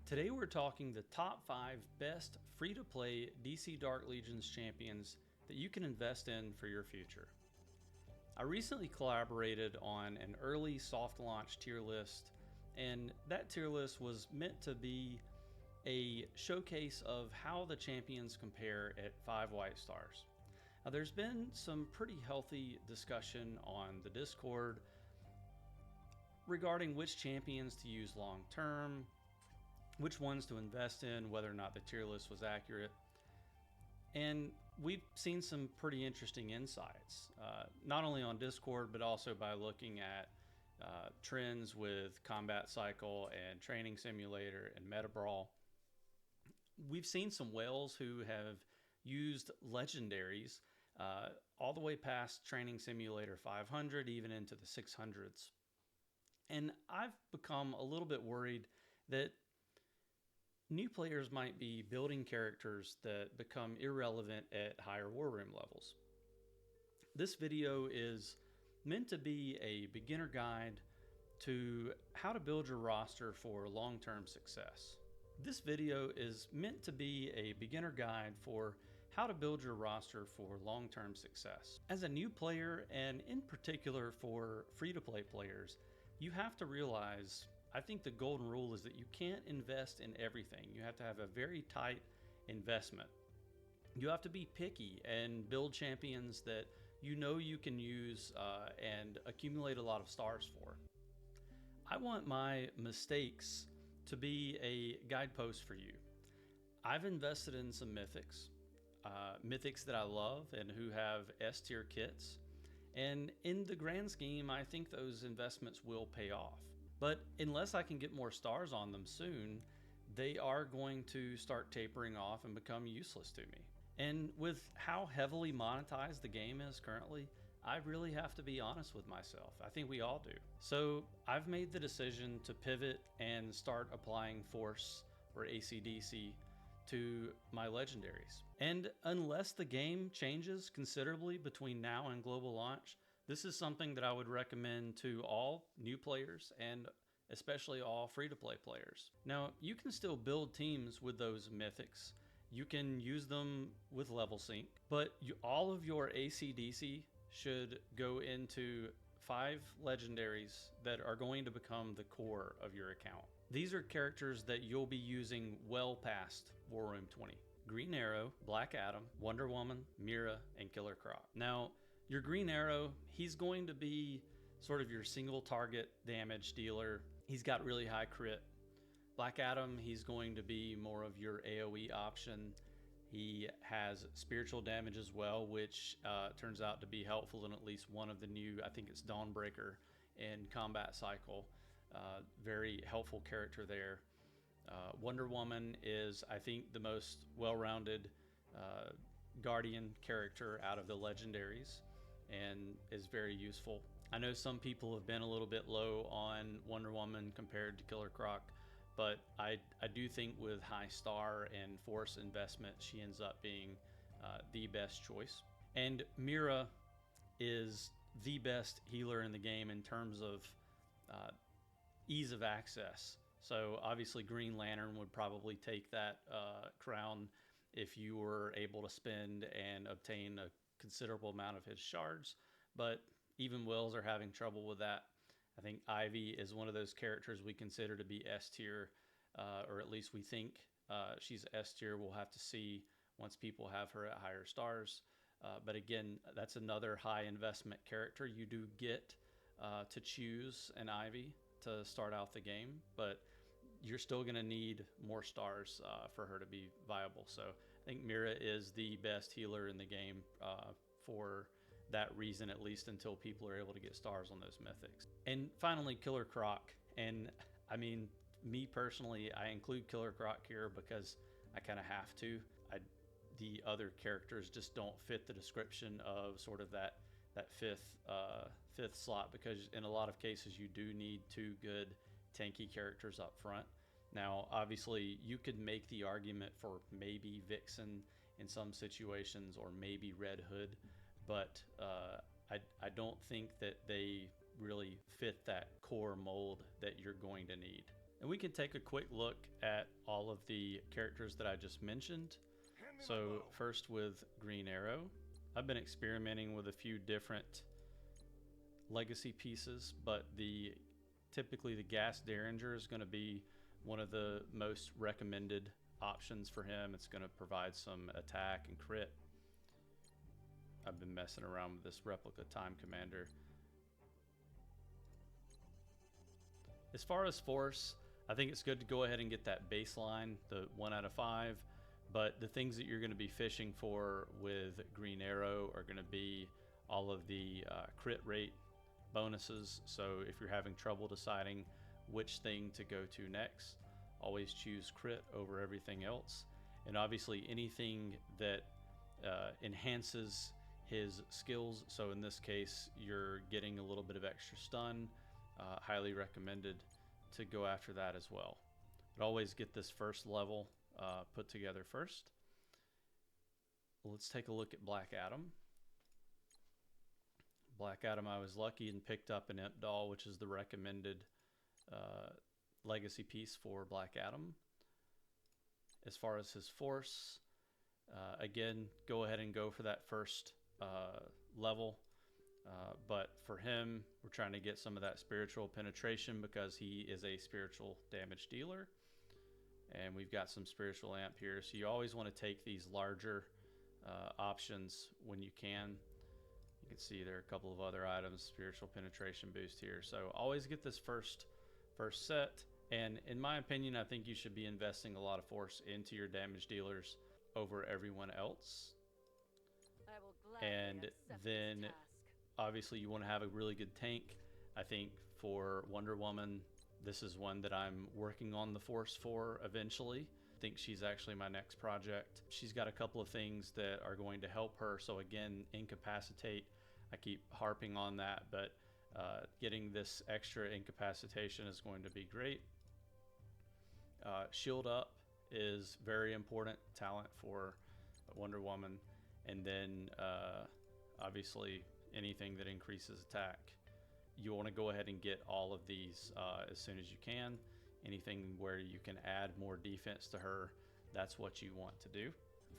Today we're talking the top 5 best free-to-play DC Dark Legions champions that you can invest in for your future. I recently collaborated on an early soft launch tier list, and that tier list was meant to be a showcase of how the champions compare at 5 white stars. Now, there's been some pretty healthy discussion on the Discord regarding which champions to use long term, which ones to invest in, whether or not the tier list was accurate. And we've seen some pretty interesting insights, not only on Discord, but also by looking at trends with Combat Cycle and Training Simulator and Meta Brawl. We've seen some whales who have used Legendaries all the way past Training Simulator 500, even into the 600s. And I've become a little bit worried that new players might be building characters that become irrelevant at higher war room levels. This video is meant to be a beginner guide to how to build your roster for long-term success. This video is meant to be a beginner guide for how to build your roster for long-term success. As a new player, and in particular for free-to-play players, you have to realize, I think the golden rule is that you can't invest in everything. You have to have a very tight investment. You have to be picky and build champions that you know you can use and accumulate a lot of stars for. I want my mistakes to be a guidepost for you. I've invested in some mythics, mythics that I love and who have S tier kits. And in the grand scheme, I think those investments will pay off. But unless I can get more stars on them soon, they are going to start tapering off and become useless to me. And with how heavily monetized the game is currently, I really have to be honest with myself. I think we all do. So I've made the decision to pivot and start applying Force or ACDC to my Legendaries. And unless the game changes considerably between now and global launch, this is something that I would recommend to all new players and especially all free-to-play players. Now, you can still build teams with those mythics. You can use them with level sync, but all of your ACDC should go into 5 legendaries that are going to become the core of your account. These are characters that you'll be using well past War Room 20. Green Arrow, Black Adam, Wonder Woman, Mera, and Killer Croc. Now, your Green Arrow, he's going to be sort of your single target damage dealer. He's got really high crit. Black Adam, he's going to be more of your AoE option. He has spiritual damage as well, which turns out to be helpful in at least one of the new, I think it's Dawnbreaker in Combat Cycle. Very helpful character there. Wonder Woman is, I think, the most well-rounded Guardian character out of the Legendaries and is very useful. I know some people have been a little bit low on Wonder Woman compared to Killer Croc, but I do think with high star and force investment, she ends up being the best choice. And Mera is the best healer in the game in terms of ease of access. So obviously Green Lantern would probably take that crown if you were able to spend and obtain a considerable amount of his shards, but even Wills are having trouble with that. I think Ivy is one of those characters we consider to be S tier, or at least we think she's S tier. We'll have to see once people have her at higher stars. But again, that's another high investment character. You do get to choose an Ivy to start out the game, but you're still going to need more stars for her to be viable. So I think Mera is the best healer in the game for that reason, at least until people are able to get stars on those mythics. And finally, Killer Croc. And I mean, me personally, I include Killer Croc here because I kind of have to. The other characters just don't fit the description of sort of that fifth slot, because in a lot of cases you do need 2 good tanky characters up front. Now, obviously, you could make the argument for maybe Vixen in some situations or maybe Red Hood, but I don't think that they really fit that core mold that you're going to need. And we can take a quick look at all of the characters that I just mentioned. So first with Green Arrow, I've been experimenting with a few different legacy pieces, but typically the Gas Derringer is going to be one of the most recommended options for him. It's going to provide some attack and crit. I've been messing around with this replica Time Commander. As far as force, I think it's good to go ahead and get that baseline, the 1 out of 5. But the things that you're going to be fishing for with Green Arrow are going to be all of the crit rate bonuses. So if you're having trouble deciding which thing to go to next, always choose crit over everything else. And obviously anything that enhances his skills. So in this case, you're getting a little bit of extra stun. Highly recommended to go after that as well. But always get this first level put together first. Let's take a look at Black Adam. Black Adam, I was lucky and picked up an Imp Doll, which is the recommended legacy piece for Black Adam. As far as his force, again, go ahead and go for that first level. But for him, we're trying to get some of that spiritual penetration because he is a spiritual damage dealer. And we've got some spiritual amp here. So you always want to take these larger options when you can. You can see there are a couple of other items, spiritual penetration boost here. So always get this first set. And in my opinion, I think you should be investing a lot of force into your damage dealers over everyone else. And then obviously you want to have a really good tank. I think for Wonder Woman, this is one that I'm working on the force for eventually. I think she's actually my next project. She's got a couple of things that are going to help her. So again, incapacitate. I keep harping on that, but getting this extra incapacitation is going to be great. Shield up is very important talent for Wonder Woman. And then obviously anything that increases attack. You want to go ahead and get all of these as soon as you can. Anything where you can add more defense to her, that's what you want to do.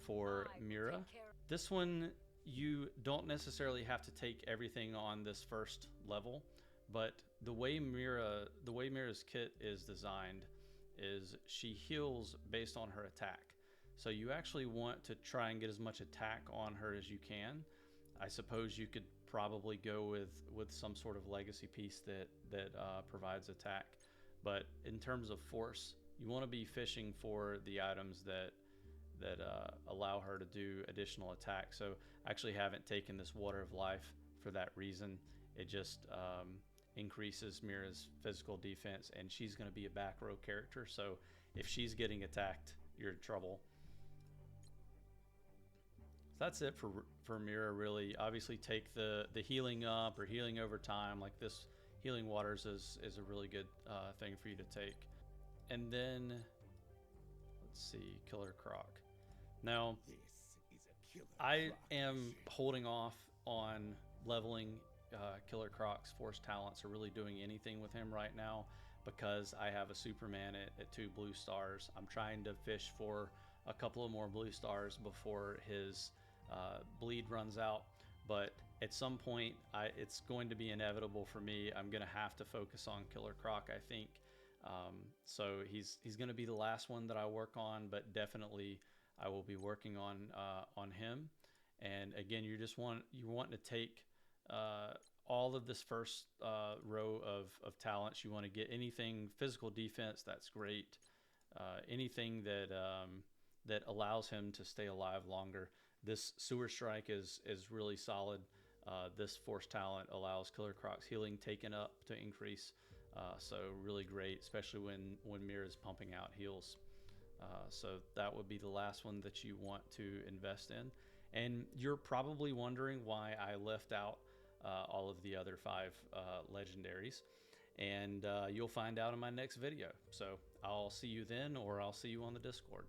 For Mera, this one you don't necessarily have to take everything on this first level, but the way Mera's kit is designed is she heals based on her attack. So you actually want to try and get as much attack on her as you can. I suppose you could probably go with some sort of legacy piece that provides attack. But in terms of force, you want to be fishing for the items that allow her to do additional attack. So I actually haven't taken this Water of Life for that reason. It just increases Mera's physical defense, and she's going to be a back row character. So if she's getting attacked, you're in trouble. So that's it for Mera, really. Obviously take the healing up or healing over time, like this healing waters is a really good thing for you to take. And then let's see, Killer Croc. Now I am holding off on leveling Killer Croc's force talents or really doing anything with him right now because I have a Superman at 2 blue stars. I'm trying to fish for a couple of more blue stars before his bleed runs out, but at some point it's going to be inevitable for me. I'm gonna have to focus on Killer Croc, I think. So he's gonna be the last one that I work on, but definitely I will be working on him. And again, you're wanting to take all of this first row of talents. You want to get anything physical defense, that's great. Anything that allows him to stay alive longer. This Sewer Strike is really solid. This force talent allows Killer Croc's healing taken up to increase. So really great, especially when Mera's pumping out heals. So that would be the last one that you want to invest in. And you're probably wondering why I left out all of the other 5 legendaries. And you'll find out in my next video. So I'll see you then, or I'll see you on the Discord.